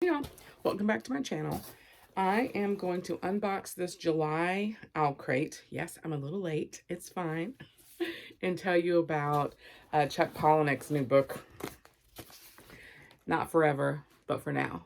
Hey y'all, welcome back to my channel. I am going to unbox this July Owl Crate. Yes, I'm a little late. It's fine. And tell you about Chuck Palahniuk's new book, Not Forever, but for Now.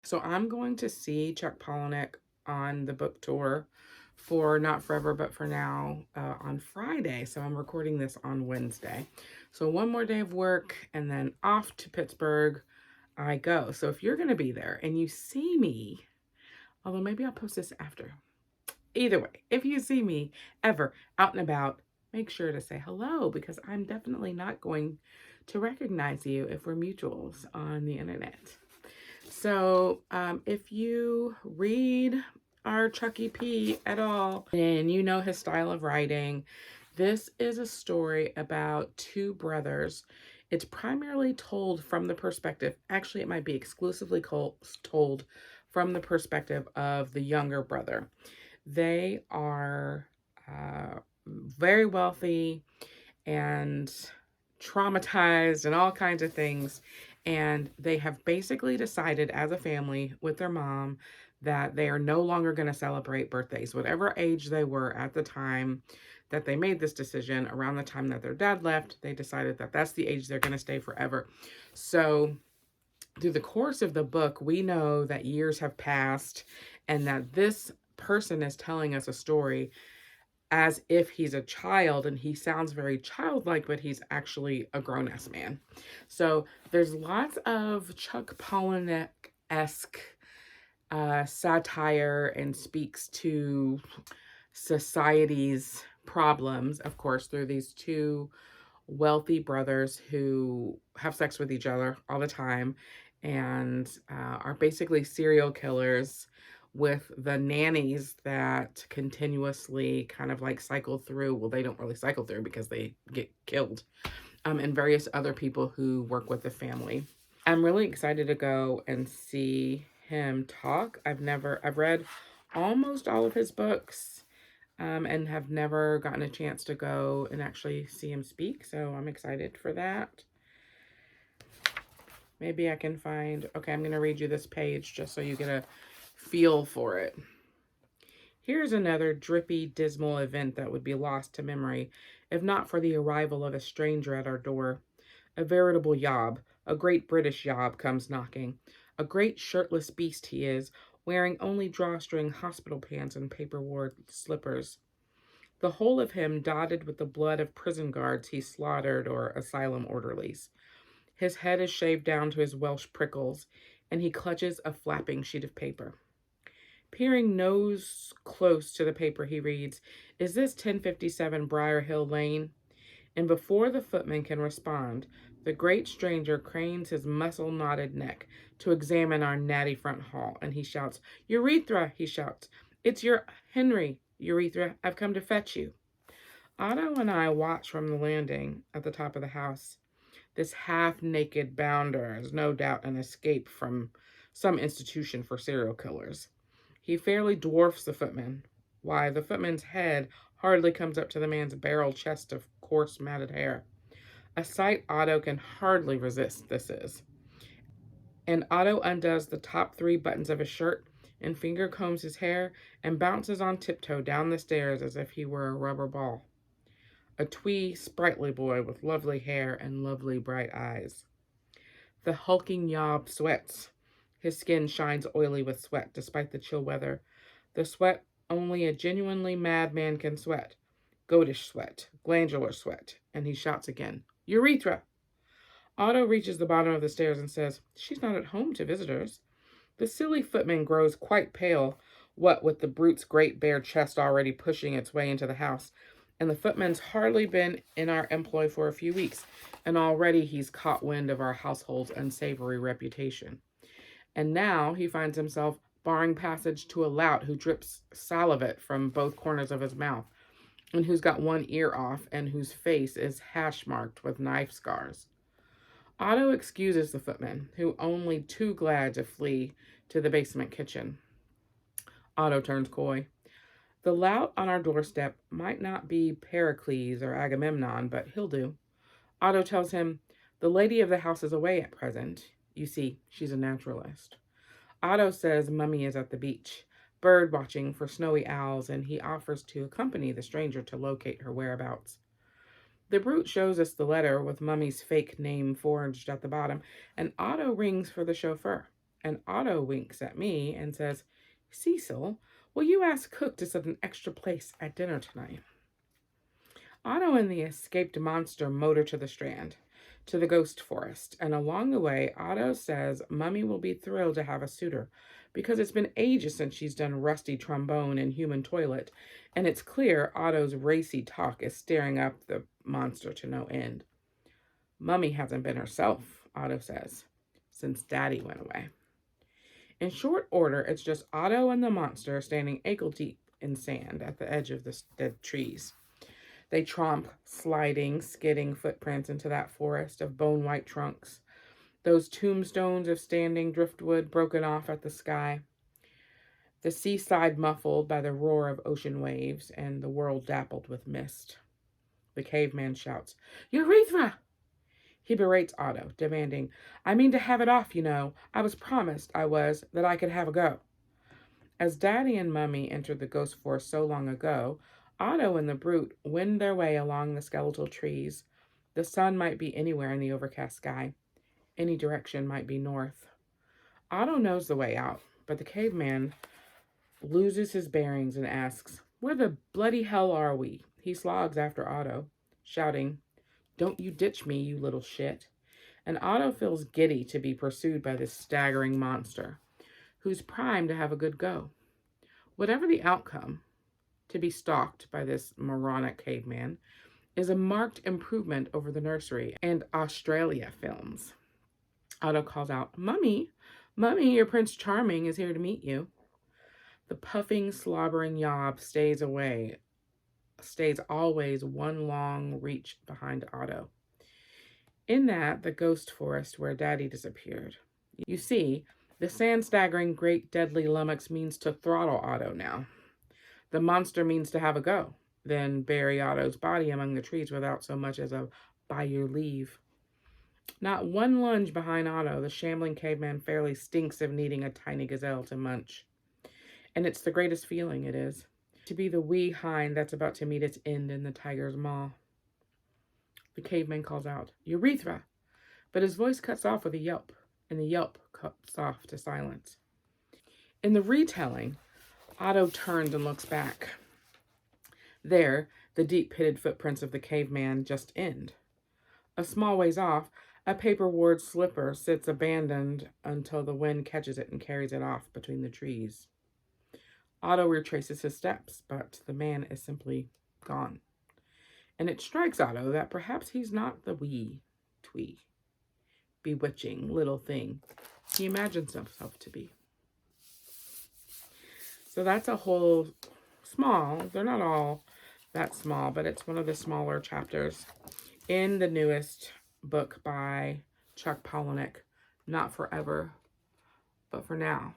So I'm going to see Chuck Palahniuk on the book tour for Not Forever But For Now on Friday. So I'm recording this on Wednesday. So one more day of work and then off to Pittsburgh I go. So if you're going to be there and you see me, although maybe I'll post this after. Either way, if you see me ever out and about, make sure to say hello because I'm definitely not going to recognize you if we're mutuals on the internet. So if you read our Chucky P at all and you know his style of writing, this is a story about two brothers. It's primarily told from the perspective, actually it might be exclusively told from the perspective of the younger brother. They are very wealthy and traumatized and all kinds of things. And they have basically decided as a family with their mom that they are no longer going to celebrate birthdays. Whatever age they were at the time that they made this decision, around the time that their dad left, they decided that that's the age they're going to stay forever. So through the course of the book, we know that years have passed and that this person is telling us a story as if he's a child, and he sounds very childlike, but he's actually a grown-ass man. So there's lots of Chuck Palahniuk-esque satire and speaks to society's problems, of course, through these two wealthy brothers who have sex with each other all the time and are basically serial killers with the nannies that continuously kind of like cycle through. Well, they don't really cycle through because they get killed, and various other people who work with the family. I'm really excited to go and see him talk. I've read almost all of his books and have never gotten a chance to go and actually see him speak. So I'm excited for that. Maybe I can find, okay, I'm going to read you this page just so you get a feel for it. Here's another drippy, dismal event that would be lost to memory if not for the arrival of a stranger at our door. A veritable yob, a great British yob, comes knocking. A great shirtless beast he is, wearing only drawstring hospital pants and paper-ward slippers. The whole of him dotted with the blood of prison guards he slaughtered or asylum orderlies. His head is shaved down to his Welsh prickles, and he clutches a flapping sheet of paper. Peering nose close to the paper, he reads, "Is this 1057 Briar Hill Lane?" And before the footman can respond, the great stranger cranes his muscle-knotted neck to examine our natty front hall, and he shouts, "Urethra!" he shouts. "It's your Henry, Urethra. I've come to fetch you." Otto and I watch from the landing at the top of the house. This half-naked bounder is no doubt an escape from some institution for serial killers. He fairly dwarfs the footman. Why, the footman's head hardly comes up to the man's barrel chest of coarse matted hair. A sight Otto can hardly resist, this is. And Otto undoes the top 3 buttons of his shirt and finger combs his hair and bounces on tiptoe down the stairs as if he were a rubber ball. A twee, sprightly boy with lovely hair and lovely bright eyes. The hulking yob sweats. His skin shines oily with sweat despite the chill weather. The sweat only a genuinely mad man can sweat. Goatish sweat, glandular sweat, and he shouts again, "Urethra!" Otto reaches the bottom of the stairs and says, "She's not at home to visitors." The silly footman grows quite pale, what with the brute's great bare chest already pushing its way into the house, and the footman's hardly been in our employ for a few weeks, and already he's caught wind of our household's unsavory reputation. And now he finds himself barring passage to a lout who drips salivate from both corners of his mouth, and who's got one ear off, and whose face is hash-marked with knife scars. Otto excuses the footman, who only too glad to flee to the basement kitchen. Otto turns coy. The lout on our doorstep might not be Pericles or Agamemnon, but he'll do. Otto tells him, the lady of the house is away at present. You see, she's a naturalist. Otto says Mummy is at the beach, bird watching for snowy owls, and he offers to accompany the stranger to locate her whereabouts. The brute shows us the letter with Mummy's fake name forged at the bottom, and Otto rings for the chauffeur. And Otto winks at me and says, Cecil, will you ask Cook to set an extra place at dinner tonight? Otto and the escaped monster motor to the Strand, to the ghost forest, and along the way, Otto says Mummy will be thrilled to have a suitor, because it's been ages since she's done rusty trombone and human toilet, and it's clear Otto's racy talk is stirring up the monster to no end. Mummy hasn't been herself, Otto says, since Daddy went away. In short order, it's just Otto and the monster standing ankle-deep in sand at the edge of the dead trees. They tromp sliding, skidding footprints into that forest of bone-white trunks, those tombstones of standing driftwood broken off at the sky, the seaside muffled by the roar of ocean waves, and the world dappled with mist. The caveman shouts, Urethra! He berates Otto, demanding, I mean to have it off, you know. I was promised that I could have a go. As Daddy and Mummy entered the ghost forest so long ago, Otto and the brute wend their way along the skeletal trees. The sun might be anywhere in the overcast sky. Any direction might be north. Otto knows the way out, but the caveman loses his bearings and asks, Where the bloody hell are we? He slogs after Otto, shouting, Don't you ditch me, you little shit. And Otto feels giddy to be pursued by this staggering monster, who's primed to have a good go. Whatever the outcome, to be stalked by this moronic caveman is a marked improvement over the nursery and Australia films. Otto calls out, Mummy, your Prince Charming is here to meet you. The puffing, slobbering yob stays always one long reach behind Otto. In that, the ghost forest where Daddy disappeared. You see, the sand-staggering great deadly lummox means to throttle Otto now. The monster means to have a go, then bury Otto's body among the trees without so much as a by your leave. Not one lunge behind Otto, the shambling caveman fairly stinks of needing a tiny gazelle to munch. And it's the greatest feeling, it is, to be the wee hind that's about to meet its end in the tiger's maw. The caveman calls out, Urethra! But his voice cuts off with a yelp, and the yelp cuts off to silence. In the retelling, Otto turns and looks back. There, the deep-pitted footprints of the caveman just end. A small ways off, a paper-ward slipper sits abandoned until the wind catches it and carries it off between the trees. Otto retraces his steps, but the man is simply gone. And it strikes Otto that perhaps he's not the wee, twee, bewitching little thing he imagines himself to be. So that's a whole small, they're not all that small, but it's one of the smaller chapters in the newest book by Chuck Palahniuk, Not Forever, but for Now.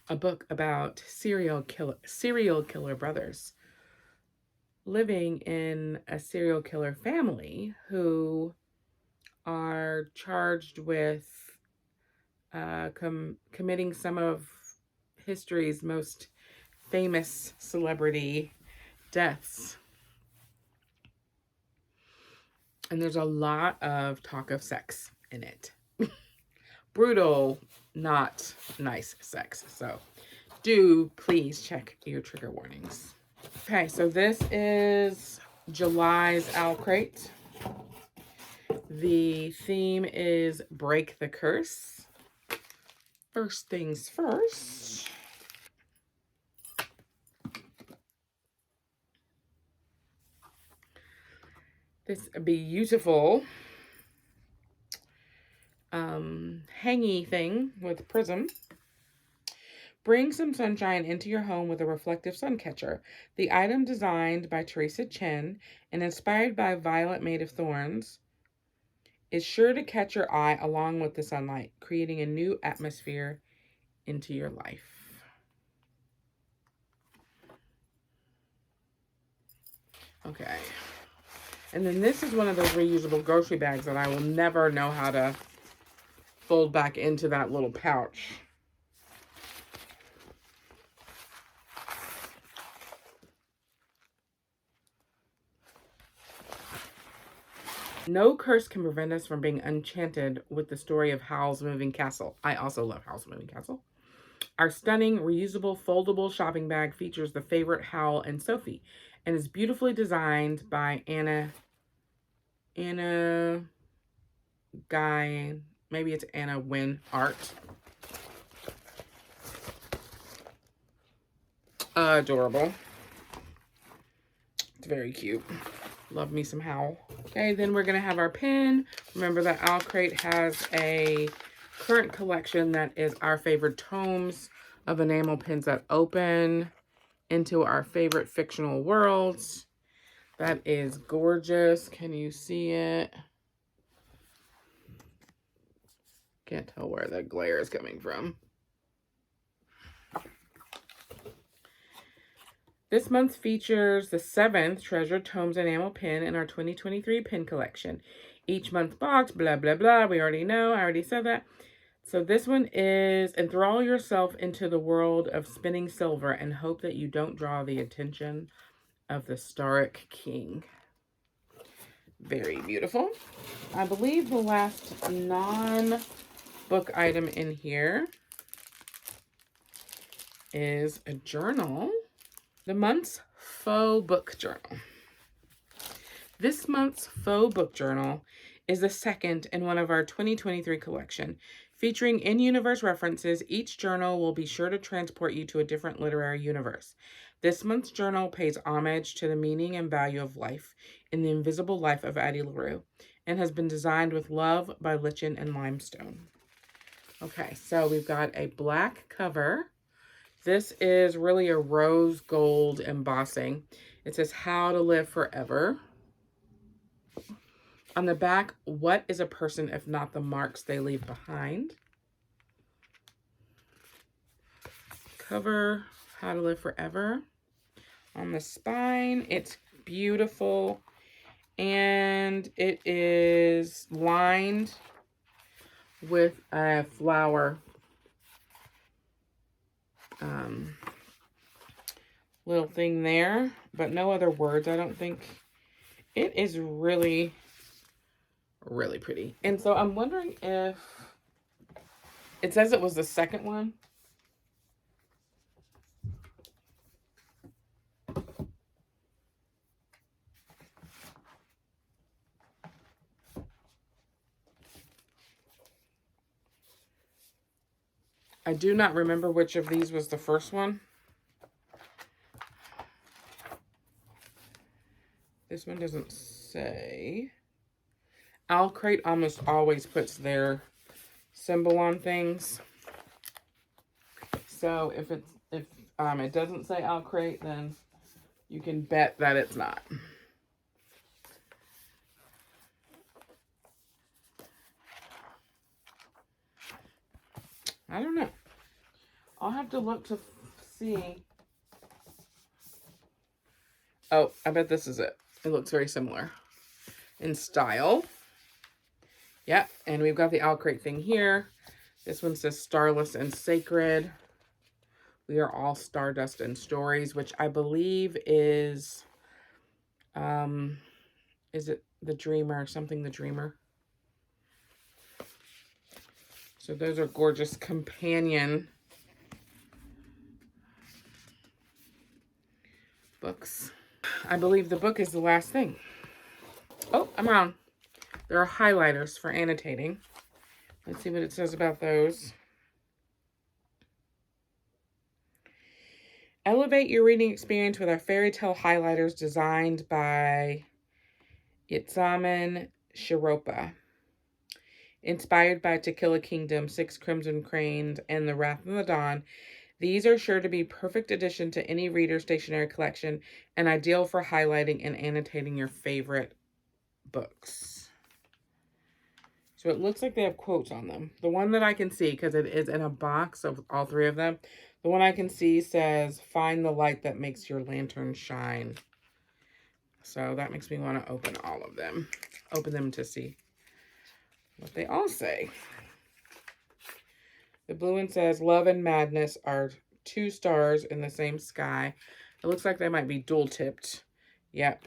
A book about serial killer brothers living in a serial killer family who are charged with committing some of history's most famous celebrity deaths. And there's a lot of talk of sex in it. Brutal, not nice sex. So do please check your trigger warnings. Okay, so this is July's Owl Crate. The theme is Break the Curse. First things first. This beautiful hangy thing with prism. Bring some sunshine into your home with a reflective sun catcher. The item, designed by Teresa Chen and inspired by Violet Made of Thorns, is sure to catch your eye along with the sunlight, creating a new atmosphere into your life. Okay. And then this is one of those reusable grocery bags that I will never know how to fold back into that little pouch. No curse can prevent us from being enchanted with the story of Howl's Moving Castle. I also love Howl's Moving Castle. Our stunning, reusable, foldable shopping bag features the favorite Howl and Sophie and is beautifully designed by Anna Guy, maybe it's Anna Wynn Art. Adorable. It's very cute. Love me some Howl. Okay, then we're going to have our pin. Remember that Owlcrate has a current collection that is our favorite tomes of enamel pins that open into our favorite fictional worlds. That is gorgeous. Can you see it? Can't tell where the glare is coming from. This month features the 7th Treasured Tomes Enamel Pin in our 2023 pin collection. Each month box, blah, blah, blah. We already know. I already said that. So this one is enthrall yourself into the world of spinning silver and hope that you don't draw the attention of the Starrick King. Very beautiful. I believe the last non-book item in here is a journal. The month's faux book journal. This month's faux book journal is the second in one of our 2023 collection. Featuring in-universe references, each journal will be sure to transport you to a different literary universe. This month's journal pays homage to the meaning and value of life in the invisible life of Addie LaRue and has been designed with love by lichen and limestone. Okay, so we've got a black cover. This is really a rose gold embossing. It says how to live forever. On the back, what is a person if not the marks they leave behind? Cover, how to live forever. On the spine, it's beautiful. And it is lined with a flower little thing there, but no other words, I don't think. It is really, really pretty. And so I'm wondering if it says it was the second one. I do not remember which of these was the first one. This one doesn't say. Owlcrate almost always puts their symbol on things. So if it doesn't say Owlcrate, then you can bet that it's not. I don't know. I'll have to look to see. Oh, I bet this is it. It looks very similar in style. Yeah, and we've got the Owlcrate thing here. This one says Starless and Sacred. We are all stardust and stories, which I believe is it The Dreamer, something The Dreamer? So those are gorgeous companion books. I believe the book is the last thing. Oh, I'm wrong. There are highlighters for annotating. Let's see what it says about those. Elevate your reading experience with our fairy tale highlighters designed by Itzaman Shiropa. Inspired by To Kill a Kingdom, Six Crimson Cranes, and The Wrath of the Dawn, these are sure to be perfect addition to any reader stationery collection and ideal for highlighting and annotating your favorite books. So it looks like they have quotes on them. The one that I can see, because it is in a box of all three of them, the one I can see says, "Find the light that makes your lantern shine." So that makes me want to open all of them. Open them to see what they all say. The blue one says, love and madness are 2 stars in the same sky. It looks like they might be dual tipped. Yep.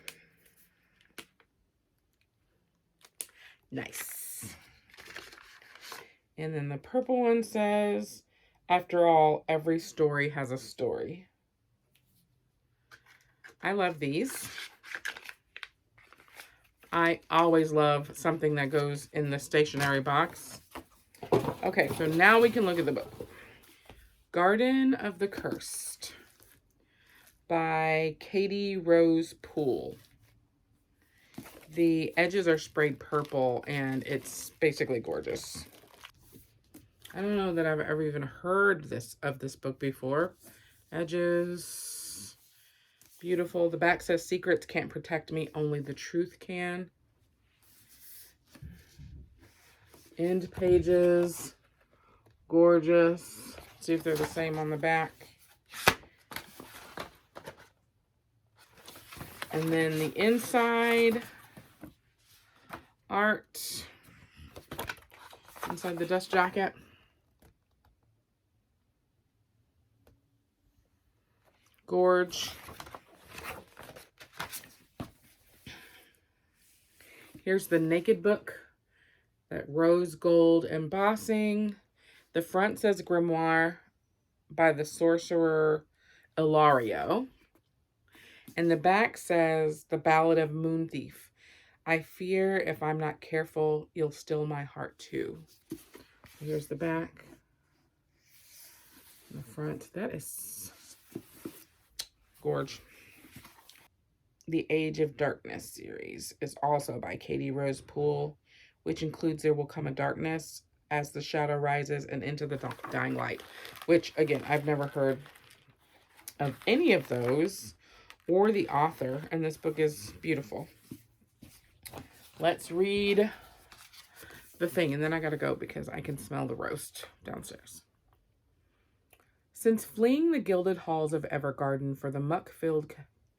Nice. And then the purple one says, after all, every story has a story. I love these. I always love something that goes in the stationery box. Okay, so now we can look at the book. Garden of the Cursed by Katie Rose Poole. The edges are sprayed purple and it's basically gorgeous. I don't know that I've ever even heard of this book before. Edges, beautiful. The back says, secrets can't protect me, only the truth can. End pages, gorgeous. Let's see if they're the same on the back. And then the inside art, inside the dust jacket. Gorge. Here's the Naked Book, that rose gold embossing. The front says Grimoire by the sorcerer Ilario. And the back says The Ballad of Moon Thief. I fear if I'm not careful, you'll steal my heart too. Here's the back. And the front. That is gorge. The Age of Darkness series is also by Katie Rose Poole, which includes There Will Come a Darkness, As the Shadow Rises, and Into the Dying Light, which, again, I've never heard of any of those or the author, and this book is beautiful. Let's read the thing, and then I gotta go because I can smell the roast downstairs. Since fleeing the gilded halls of Evergarden for the muck-filled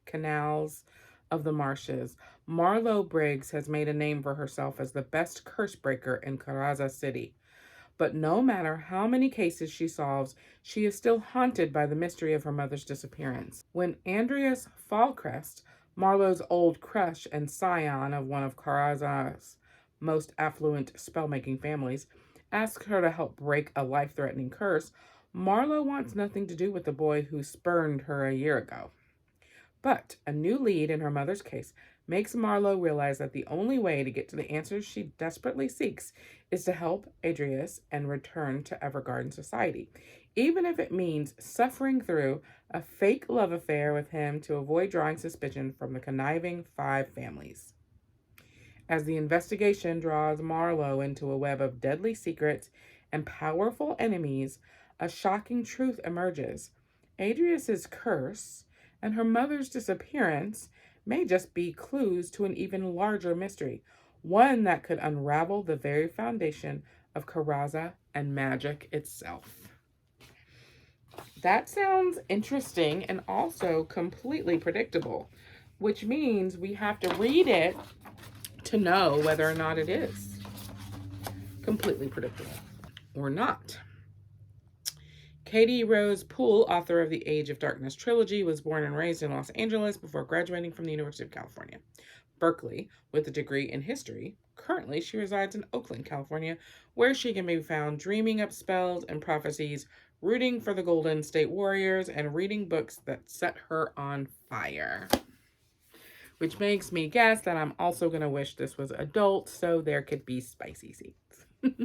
canals of the marshes, Marlowe Briggs has made a name for herself as the best curse breaker in Karaza City. But no matter how many cases she solves, she is still haunted by the mystery of her mother's disappearance. When Andreas Fallcrest, Marlowe's old crush and scion of one of Karaza's most affluent spellmaking families, asks her to help break a life-threatening curse, Marlowe wants nothing to do with the boy who spurned her a year ago. But a new lead in her mother's case makes Marlowe realize that the only way to get to the answers she desperately seeks is to help Adrius and return to Evergarden society, even if it means suffering through a fake love affair with him to avoid drawing suspicion from the conniving 5 families. As the investigation draws Marlowe into a web of deadly secrets and powerful enemies, a shocking truth emerges. Adrius's curse and her mother's disappearance may just be clues to an even larger mystery, one that could unravel the very foundation of Karaza and magic itself. That sounds interesting and also completely predictable, which means we have to read it to know whether or not it is completely predictable or not. Katie Rose Poole, author of the Age of Darkness trilogy, was born and raised in Los Angeles before graduating from the University of California, Berkeley, with a degree in history. Currently, she resides in Oakland, California, where she can be found dreaming up spells and prophecies, rooting for the Golden State Warriors, and reading books that set her on fire. Which makes me guess that I'm also going to wish this was adult, so there could be spicy scenes.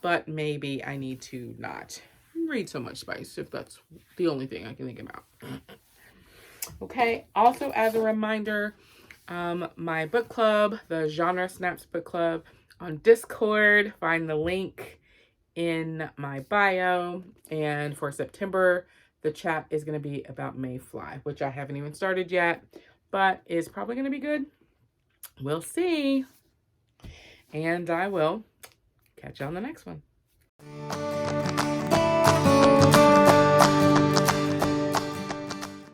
But maybe I need to not read so much spice if that's the only thing I can think about. Okay, also as a reminder, my book club, the Genre Snaps book club on Discord, find the link in my bio. And for September, the chat is going to be about Mayfly, which I haven't even started yet, but is probably going to be good. We'll see. And I will catch you on the next one.